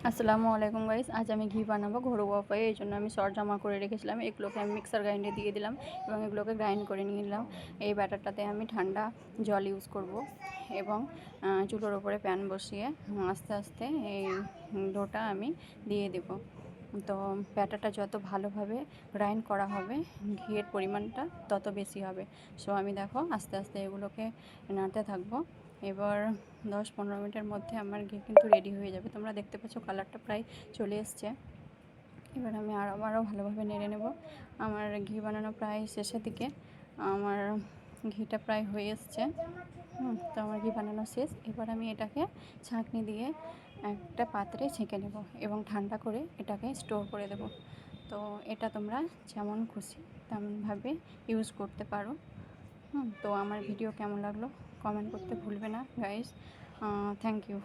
আসসালামু আলাইকুম গাইস, আজ আমি ঘি বানাবো ঘরোয়া উপায়ে। এই জন্য আমি সর জমা করে রেখেছিলাম, এগুলোকে আমি মিক্সার গ্রাইন্ডে দিয়ে দিলাম এবং এগুলোকে গ্রাইন্ড করে নিয়ে নিলাম। এই ব্যাটারটাতে আমি ঠান্ডা জল ইউজ করব এবং চুলোর ওপরে প্যান বসিয়ে আস্তে আস্তে এই ডোটা আমি দিয়ে দেব। তো ব্যাটারটা যত ভালোভাবে গ্রাইন্ড করা হবে ঘিয়ের পরিমাণটা তত বেশি হবে। সো আমি দেখো আস্তে আস্তে এগুলোকে নাড়তে থাকবো। এবার 10-15 মিনিটের মধ্যে আমার ঘি কিন্তু রেডি হয়ে যাবে। তোমরা দেখতে পাচ্ছ কালারটা প্রায় চলে এসছে। এবার আমি আবারও ভালোভাবে নেড়ে নেব। আমার ঘি বানানো প্রায় শেষের দিকে, আমার ঘিটা প্রায় হয়ে এসছে। তো আমার ঘি বানানো শেষ। এবার আমি এটাকে ছাঁকনি দিয়ে একটা পাত্রে ছেঁকে নেব এবং ঠান্ডা করে এটাকে স্টোর করে দেব। তো এটা তোমরা যেমন খুশি তেমনভাবে ইউজ করতে পারো। তো আমার ভিডিও কেমন লাগলো কমেন্ট করতে ভুলবে না গাইস। Thank you.